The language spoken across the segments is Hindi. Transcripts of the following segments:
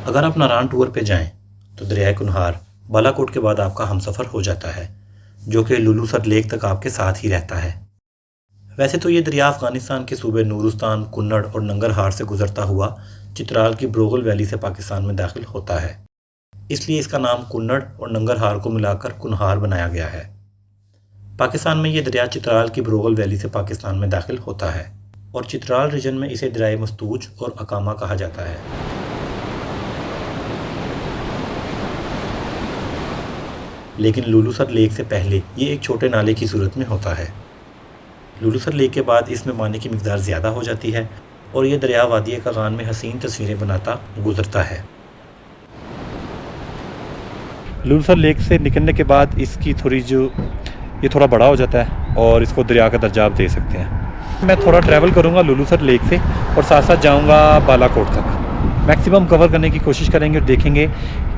अगर आप नारान टूर पे जाएं तो दरियाए कुनहार बालाकोट के बाद आपका हमसफ़र हो जाता है, जो कि लुलूसर लेक तक आपके साथ ही रहता है। वैसे तो ये दरिया अफ़गानिस्तान के सूबे नूरुस्तान, कुन्नड़ और नंगरहार से गुजरता हुआ चित्राल की ब्रोगल वैली से पाकिस्तान में दाखिल होता है। इसलिए इसका नाम कुन्नड़ और नंगरहार को मिलाकर कुनहार बनाया गया है। पाकिस्तान में ये दरिया चित्राल की ब्रोगल वैली से पाकिस्तान में दाखिल होता है और चित्राल रीजन में इसे दरियाए मस्तूज और अकामा कहा जाता है। लेकिन लुलूसर लेक से पहले ये एक छोटे नाले की सूरत में होता है। लुलूसर लेक के बाद इसमें पानी की मिकदार ज़्यादा हो जाती है और ये दरिया वादी कागान में हसीन तस्वीरें बनाता गुजरता है। लुलूसर लेक से निकलने के बाद इसकी ये थोड़ा बड़ा हो जाता है और इसको दरिया का दर्जा आप दे सकते हैं। मैं थोड़ा ट्रैवल करूँगा लुलूसर लेक से और साथ साथ जाऊँगा बालाकोट तक। मैक्सिमम कवर करने की कोशिश करेंगे और देखेंगे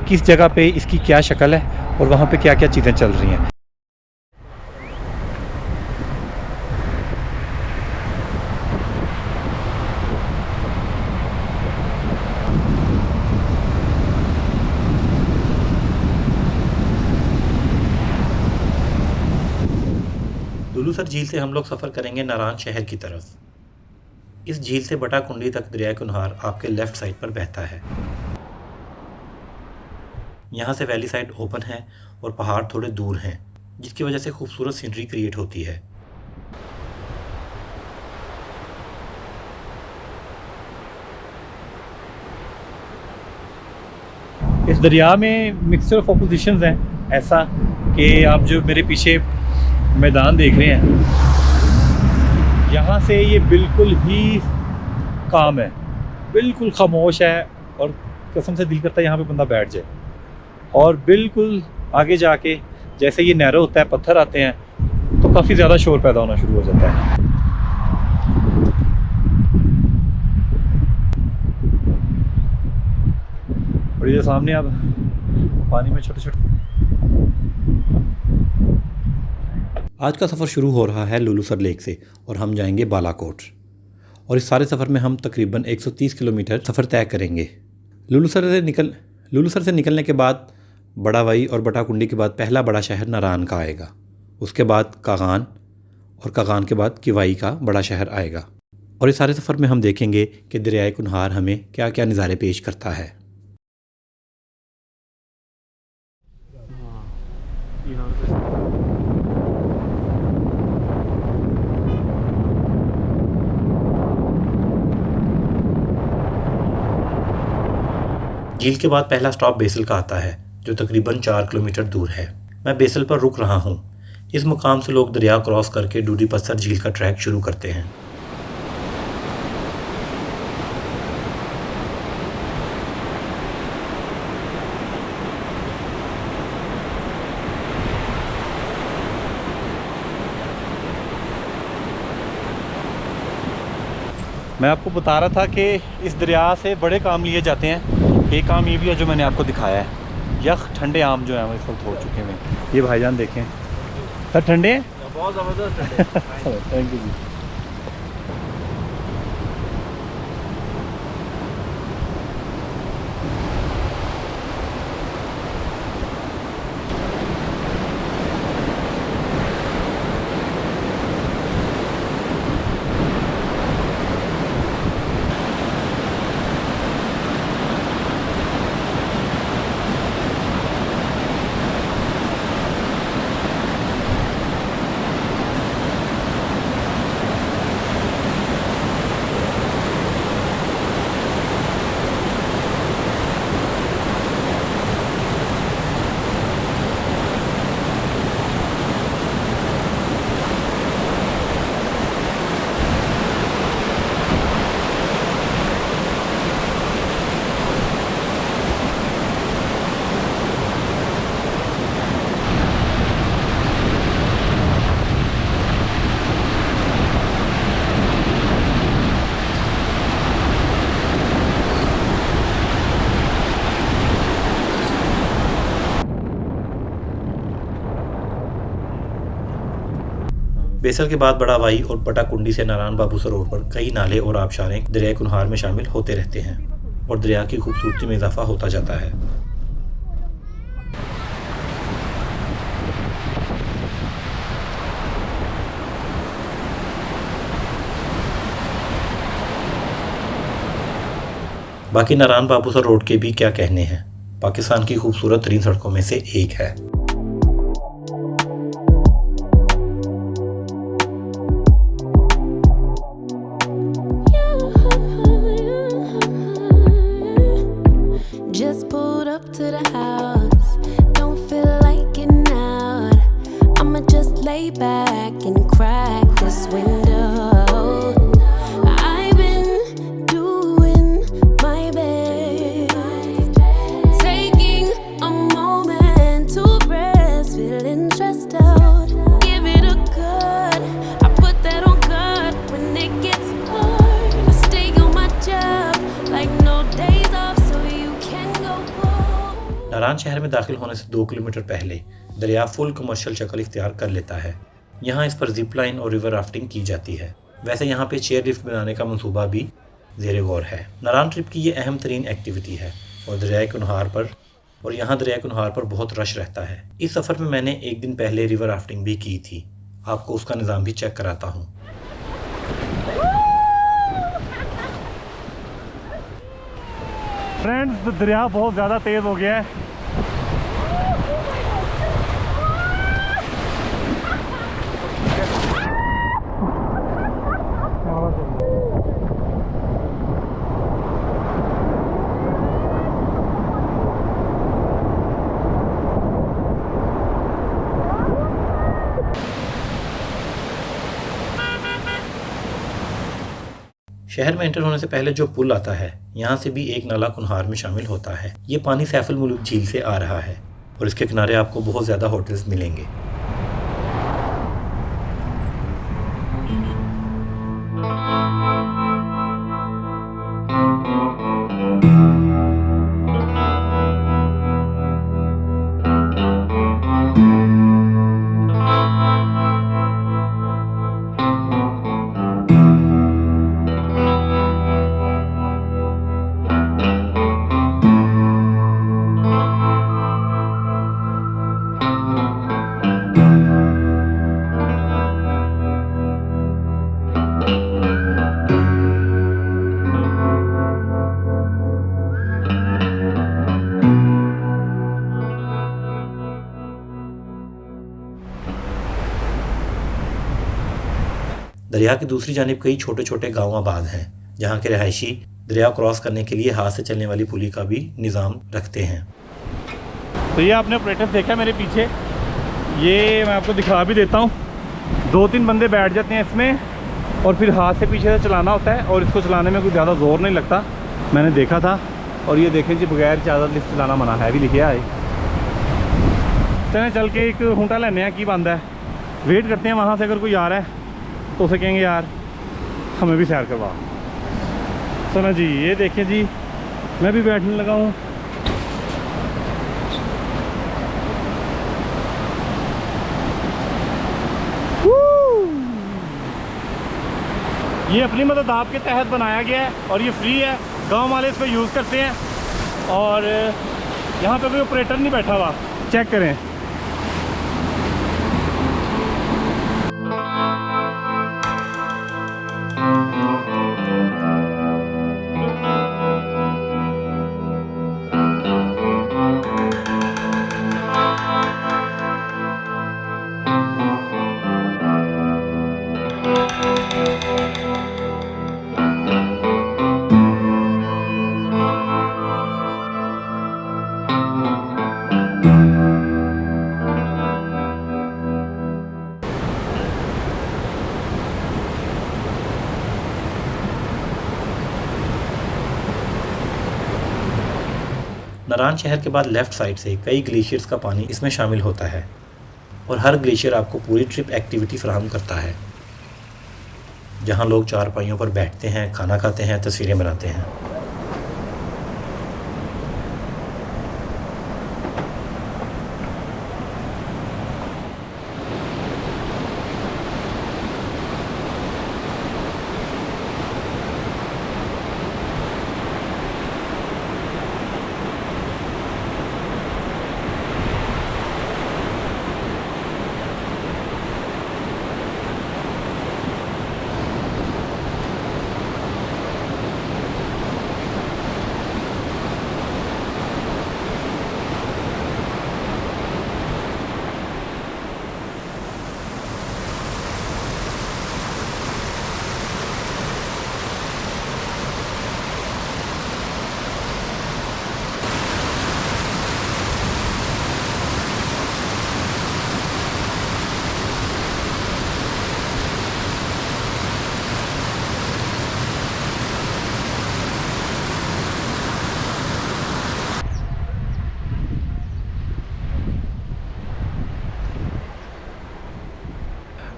किस जगह पे इसकी क्या शक्ल है और वहाँ पे क्या क्या चीज़ें चल रही हैं। लुलूसर झील से हम लोग सफ़र करेंगे नारान शहर की तरफ। इस झील से बटा कुंडी तक दरिया कुनहार आपके लेफ़्ट साइड पर बहता है। यहाँ से वैली साइड ओपन है और पहाड़ थोड़े दूर हैं, जिसकी वजह से खूबसूरत सीनरी क्रिएट होती है। इस दरिया में मिक्सचर ऑफ ऑपोजिशंस हैं, ऐसा कि आप जो मेरे पीछे मैदान देख रहे हैं, यहाँ से ये बिल्कुल ही काम है, बिल्कुल खामोश है और कसम से दिल करता है यहाँ पे बंदा बैठ जाए। और बिल्कुल आगे जाके जैसे ये नैरो होता है, पत्थर आते हैं तो काफ़ी ज़्यादा शोर पैदा होना शुरू हो जाता है। और ये सामने अब पानी में छोटे छोटे। आज का सफ़र शुरू हो रहा है लुलूसर लेक से और हम जाएंगे बालाकोट और इस सारे सफ़र में हम तकरीबन 130 किलोमीटर सफ़र तय करेंगे। लुलूसर से निकलने के बाद बड़ा वाई और बटा कुंडी के बाद पहला बड़ा शहर नारान का आएगा, उसके बाद कागान और कागान के बाद किवाई का बड़ा शहर आएगा। और इस सारे सफ़र में हम देखेंगे कि दरियाए कुनहार हमें क्या क्या नज़ारे पेश करता है। झील के बाद पहला स्टॉप बेसल का आता है, जो तकरीबन 4 किलोमीटर दूर है। मैं बेसल पर रुक रहा हूँ। इस मुकाम से लोग दरिया क्रॉस करके डूडी पत्थर झील का ट्रैक शुरू करते हैं। मैं आपको बता रहा था कि इस दरिया से बड़े काम लिए जाते हैं। एक काम ये भी है जो मैंने आपको दिखाया है, यख ठंडे आम जो हैं वो इस वक्त हो चुके हैं। ये भाईजान देखें, सर ठंडे हैं, बहुत ज़बरदस्त। Thank you ji. बेसल के बाद बड़ा वाई और बटा कुंडी से नारायण बाबू सरोवर पर कई नाले और आबशारें दरिया कुनहार में शामिल होते रहते हैं। और दरिया की खूबसूरती में इजाफा होता जाता है। बाकी नारायण बाबूसर रोड के भी क्या कहने हैं, पाकिस्तान की खूबसूरत तरीन सड़कों में से एक है। Just pulled up to the house. Don't feel like getting out. I'ma just lay back and crack this window. I've been doing my best, taking a moment to rest, feeling stressed out. Give it a cut. I put that on God when it gets hard. I stay on my job like no days off. Narayan शहर में दाखिल होने से 2 किलोमीटर पहले दरिया फुल कमर्शियल शक्ल इख्तियार कर लेता है। यहाँ इस पर जिप लाइन और रिवर राफ्टिंग की जाती है। वैसे यहाँ पे चेयर लिफ्ट बनाने का मंसूबा भी ज़ेरे गौर है। नारायण ट्रिप की ये अहम तरीन एक्टिविटी है और यहाँ दरिया कुनहार पर बहुत रश रहता है। इस सफ़र में मैंने एक दिन पहले रिवर राफ्टिंग भी की थी, आपको उसका निज़ाम भी चेक कराता हूँ। फ्रेंड्स, दरिया बहुत ज़्यादा तेज़ हो गया है। शहर में एंटर होने से पहले जो पुल आता है, यहाँ से भी एक नाला कुनहार में शामिल होता है। ये पानी सैफुल मुलूक झील से आ रहा है और इसके किनारे आपको बहुत ज़्यादा होटल्स मिलेंगे। दरिया की दूसरी जानिब कई छोटे छोटे गांव आबाद हैं, जहां के रहायशी दरिया क्रॉस करने के लिए हाथ से चलने वाली पुली का भी निज़ाम रखते हैं। तो ये आपने ऑपरेटर देखा मेरे पीछे, ये मैं आपको दिखा भी देता हूँ। 2-3 बंदे बैठ जाते हैं इसमें और फिर हाथ से पीछे से चलाना होता है और इसको चलाने में कोई ज़्यादा ज़ोर नहीं लगता, मैंने देखा था। और ये देखें जी, बगैर ज़्यादा लिफ्ट चलाना मना है भी लिखे आए। चलें चल के एक हूंटा लेने की बंद है, वेट करते हैं वहाँ से। अगर कोई आ रहा है तो उसे कहेंगे यार हमें भी सैर करवा। सुना जी, ये देखिए जी, मैं भी बैठने लगा हूँ। ये अपनी मदद आपके तहत बनाया गया है और ये फ्री है, गांव वाले इसको यूज़ करते हैं। और यहाँ पे कोई ऑपरेटर नहीं बैठा हुआ, चेक करें। नारायण शहर के बाद लेफ़्ट साइड से कई ग्लेशियर्स का पानी इसमें शामिल होता है और हर ग्लेशियर आपको पूरी ट्रिप एक्टिविटी फराहम करता है, जहां लोग चारपाइयों पर बैठते हैं, खाना खाते हैं, तस्वीरें बनाते हैं।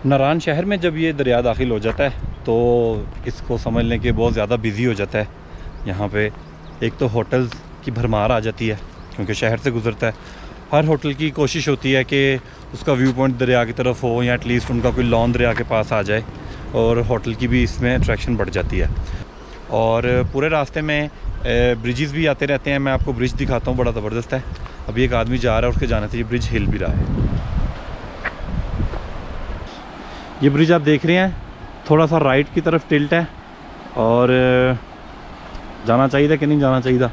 नारान शहर में जब ये दरिया दाखिल हो जाता है तो इसको समझ लें कि बहुत ज़्यादा बिज़ी हो जाता है। यहाँ पे एक तो होटल्स की भरमार आ जाती है क्योंकि शहर से गुज़रता है। हर होटल की कोशिश होती है कि उसका व्यू पॉइंट दरिया की तरफ हो या एटलीस्ट उनका कोई लॉन दरिया के पास आ जाए, और होटल की भी इसमें अट्रैक्शन बढ़ जाती है। और पूरे रास्ते में ब्रिजेस भी आते रहते हैं। मैं आपको ब्रिज दिखाता हूँ, बड़ा ज़बरदस्त है। अभी एक आदमी जा रहा है, उसके जाने से ये ब्रिज हिल भी रहा है। ये ब्रिज आप देख रहे हैं थोड़ा सा राइट की तरफ टिल्ट है, और जाना चाहिए कि नहीं जाना चाहिए,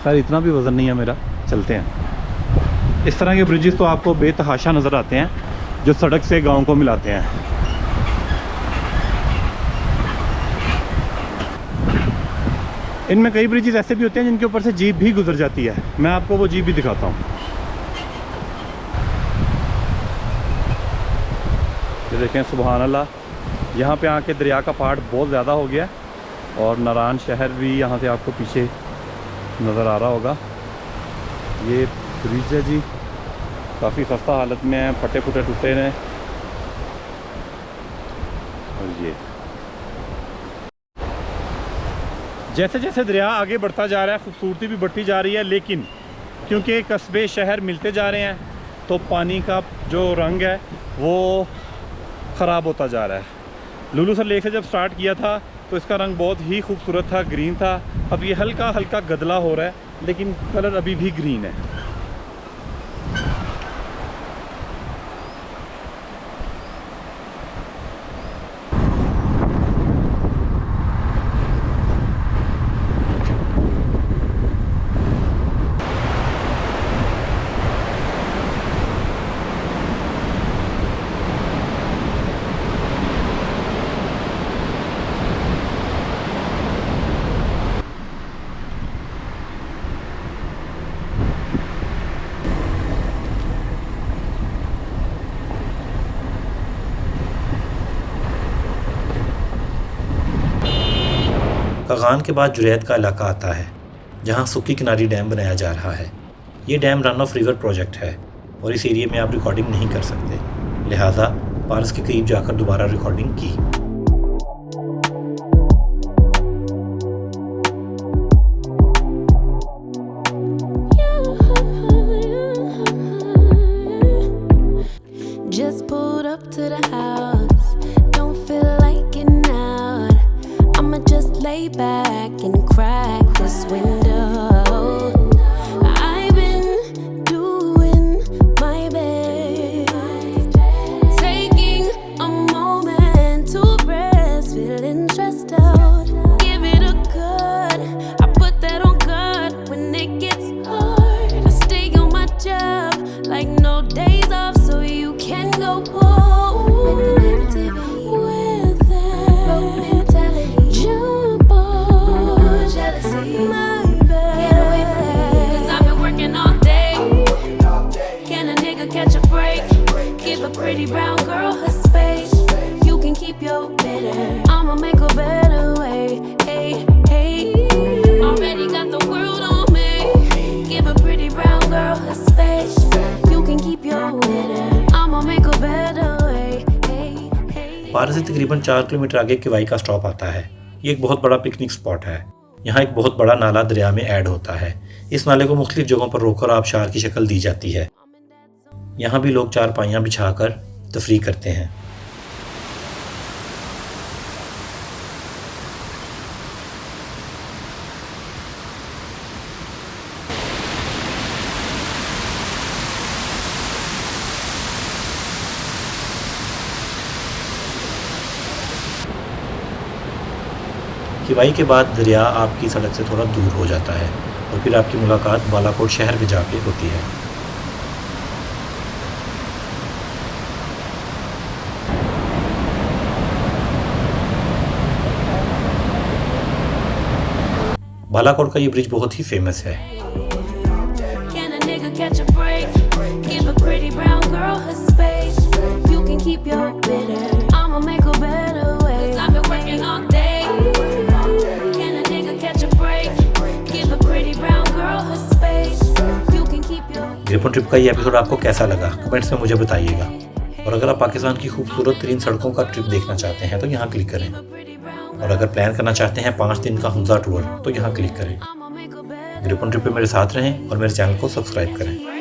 खैर इतना भी वज़न नहीं है मेरा, चलते हैं। इस तरह के ब्रिजेस तो आपको बेतहाशा नज़र आते हैं जो सड़क से गांव को मिलाते हैं। इनमें कई ब्रिजेस ऐसे भी होते हैं जिनके ऊपर से जीप भी गुजर जाती है। मैं आपको वो जीप भी दिखाता हूँ। ये देखें, सुबहान अल्लाह, यहाँ पे आके दरिया का पार्ट बहुत ज़्यादा हो गया है और नारान शहर भी यहाँ से आपको पीछे नज़र आ रहा होगा। ये ब्रिज है जी, काफ़ी खस्ता हालत में है, फटे फुटे टूटे हैं। और ये जैसे जैसे दरिया आगे बढ़ता जा रहा है खूबसूरती भी बढ़ती जा रही है, लेकिन क्योंकि कस्बे शहर मिलते जा रहे हैं तो पानी का जो रंग है वो ख़राब होता जा रहा है। लुलूसर लेक से जब स्टार्ट किया था तो इसका रंग बहुत ही खूबसूरत था, ग्रीन था। अब ये हल्का हल्का गदला हो रहा है, लेकिन कलर अभी भी ग्रीन है। कगान के बाद जुरैद का इलाका आता है जहां सुक्की किनारी डैम बनाया जा रहा है। ये dam run of river project है और इस एरिया में आप रिकॉर्डिंग नहीं कर सकते, लिहाजा पारस के करीब जाकर दोबारा रिकॉर्डिंग की। Just pulled up to the house. Don't feel like getting out. I'ma just lay back and crack this window. I've been doing my best, taking a moment to rest, feeling stressed out. Give it a good. I put that on God when it gets hard. I stay on my job like no days off, so you can go home with the negativity, with that mentality. Jump on jealousy, my bad. Get away from me, 'cause I've been working all day. Can a nigga catch a break? Give a pretty brown girl her space. You can keep your bitter, I'ma make a better way. Hey, hey, already got the world on me. Give a pretty brown girl her space. You can keep your bitter, I'ma make a better way. Hey, hey. पारस से तकरीबन 4 किलोमीटर आगे किवाई का स्टॉप आता है। ये एक बहुत बड़ा पिकनिक स्पॉट है। यहाँ एक बहुत बड़ा नाला दरिया में ऐड होता है। इस नाले को मुख्तलिफ जगहों पर रोककर आबशार की शक्ल दी जाती है। यहाँ भी लोग चारपाइयाँ बिछाकर तफरीह करते हैं। किवाई के बाद दरिया आपकी सड़क से थोड़ा दूर हो जाता है और फिर आपकी मुलाकात बालाकोट शहर में जाके होती है। बालाकोट का ये ब्रिज बहुत ही फेमस है। Can a nigga catch a break? Give a pretty brown girl her space. You can keep your bitter, I'ma make a better way. 'Cause I've been working all day. Can a nigga catch a break? Give a pretty brown girl her space. You can keep your Gripen trip का ये एपिसोड आपको कैसा लगा कमेंट्स में मुझे बताइएगा। और अगर आप पाकिस्तान की खूबसूरत तरीन सड़कों का ट्रिप देखना चाहते हैं तो यहाँ क्लिक करें। और अगर प्लान करना चाहते हैं 5 दिन का हमजा टूर तो यहाँ क्लिक करें। ग्रिपन ट्रिप पे मेरे साथ रहें और मेरे चैनल को सब्सक्राइब करें।